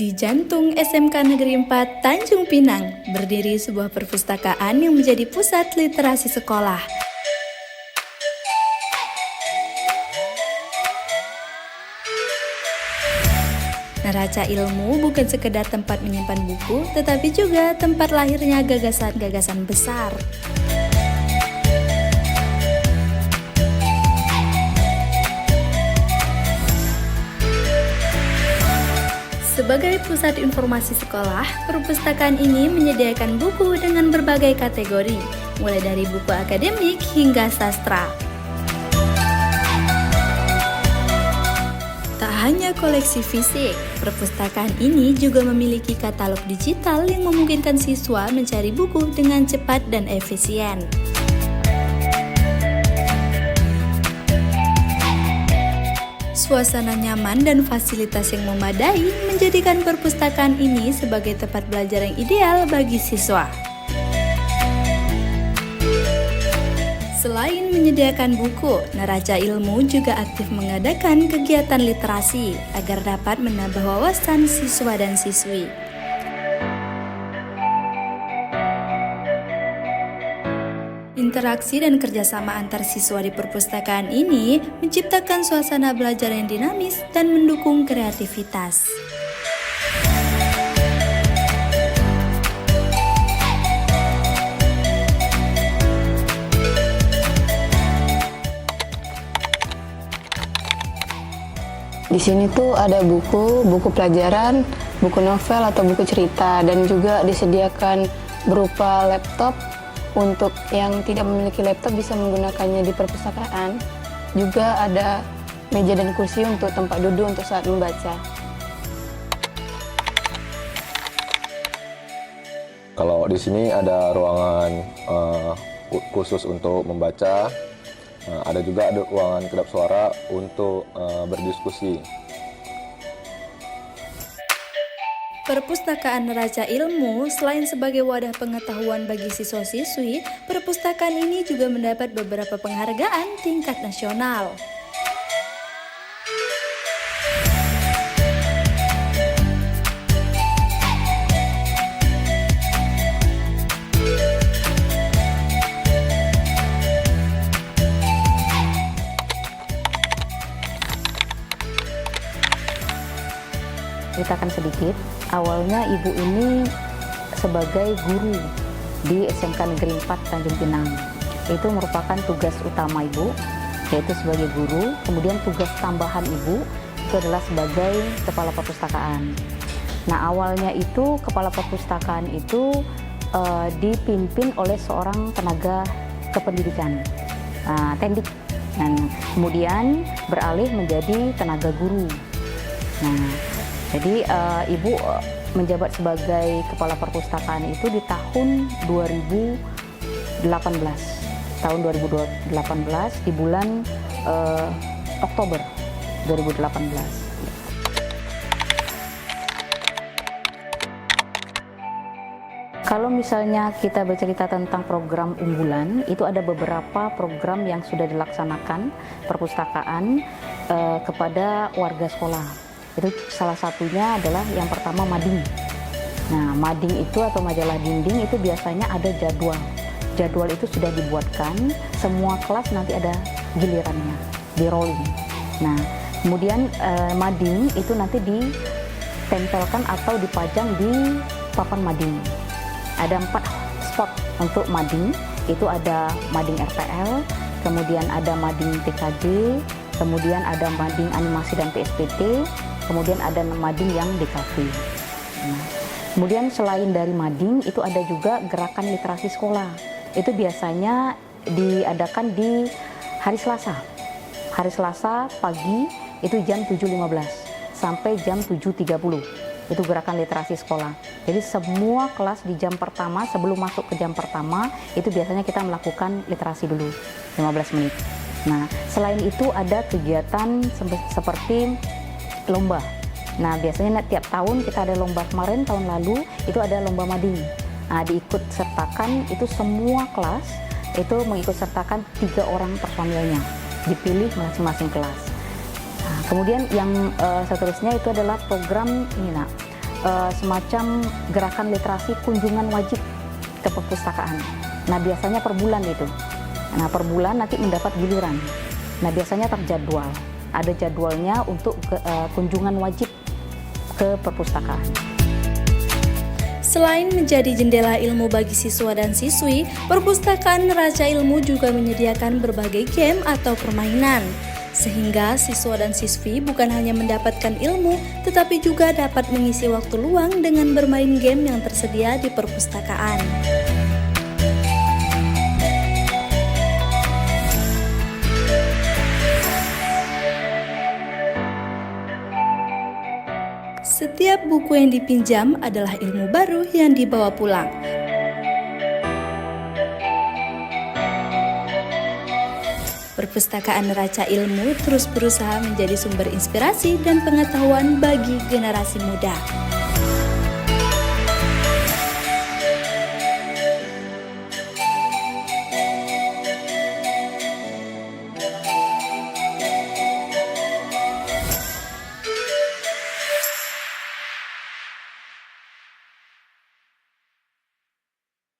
Di jantung SMK Negeri 4 Tanjung Pinang, berdiri sebuah perpustakaan yang menjadi pusat literasi sekolah. Neraca ilmu bukan sekedar tempat menyimpan buku, tetapi juga tempat lahirnya gagasan-gagasan besar. Sebagai pusat informasi sekolah, perpustakaan ini menyediakan buku dengan berbagai kategori, mulai dari buku akademik hingga sastra. Tak hanya koleksi fisik, perpustakaan ini juga memiliki katalog digital yang memungkinkan siswa mencari buku dengan cepat dan efisien. Suasana nyaman dan fasilitas yang memadai menjadikan perpustakaan ini sebagai tempat belajar yang ideal bagi siswa. Selain menyediakan buku, Neraca Ilmu juga aktif mengadakan kegiatan literasi agar dapat menambah wawasan siswa dan siswi. Interaksi dan kerjasama antar siswa di perpustakaan ini menciptakan suasana belajar yang dinamis dan mendukung kreativitas. Di sini tuh ada buku pelajaran, buku novel atau buku cerita, dan juga disediakan berupa laptop. Untuk yang tidak memiliki laptop bisa menggunakannya di perpustakaan. Juga ada meja dan kursi untuk tempat duduk untuk saat membaca. Kalau di sini ada ruangan khusus untuk membaca, ada juga ruangan kedap suara untuk berdiskusi. Perpustakaan Neraca Ilmu selain sebagai wadah pengetahuan bagi siswa-siswi, perpustakaan ini juga mendapat beberapa penghargaan tingkat nasional. Ceritakan sedikit, awalnya ibu ini sebagai guru di SMK Negeri 4 Tanjung Pinang. Itu merupakan tugas utama ibu, yaitu sebagai guru. Kemudian tugas tambahan ibu itu adalah sebagai kepala perpustakaan. Nah, awalnya itu kepala perpustakaan itu dipimpin oleh seorang tenaga kependidikan, tendik. Dan kemudian beralih menjadi tenaga guru. Nah, jadi ibu menjabat sebagai kepala perpustakaan itu di tahun 2018. Tahun 2018 di bulan Oktober 2018. Kalau misalnya kita bercerita tentang program unggulan, itu ada beberapa program yang sudah dilaksanakan perpustakaan kepada warga sekolah. Itu salah satunya adalah yang pertama mading. Nah, mading itu atau majalah dinding itu biasanya ada jadwal. Jadwal itu sudah dibuatkan, semua kelas nanti ada gilirannya, di rolling. Nah, kemudian mading itu nanti ditempelkan atau dipajang di papan mading. Ada 4 spot untuk mading, itu ada mading RPL, kemudian ada mading TKJ, kemudian ada mading animasi dan PSPT, kemudian ada mading yang DKV. Nah, kemudian selain dari mading, itu ada juga gerakan literasi sekolah. Itu biasanya diadakan di hari Selasa. Hari Selasa pagi itu jam 7.15 sampai jam 7.30. Itu gerakan literasi sekolah. Jadi semua kelas di jam pertama, sebelum masuk ke jam pertama, itu biasanya kita melakukan literasi dulu, 15 menit. Nah, selain itu ada kegiatan seperti lomba. Nah, biasanya tiap tahun kita ada lomba. Kemarin tahun lalu itu ada lomba mading. Nah, diikut sertakan itu semua kelas itu mengikut sertakan 3 orang personilnya, dipilih masing-masing kelas. Nah, kemudian yang seterusnya itu adalah program ini, semacam gerakan literasi kunjungan wajib ke perpustakaan. Nah, biasanya per bulan itu. Nah, per bulan nanti mendapat giliran. Nah, biasanya terjadwal. Ada jadwalnya untuk kunjungan wajib ke perpustakaan. Selain menjadi jendela ilmu bagi siswa dan siswi, perpustakaan neraca ilmu juga menyediakan berbagai game atau permainan. Sehingga siswa dan siswi bukan hanya mendapatkan ilmu, tetapi juga dapat mengisi waktu luang dengan bermain game yang tersedia di perpustakaan. Setiap buku yang dipinjam adalah ilmu baru yang dibawa pulang. Perpustakaan Neraca Ilmu terus berusaha menjadi sumber inspirasi dan pengetahuan bagi generasi muda.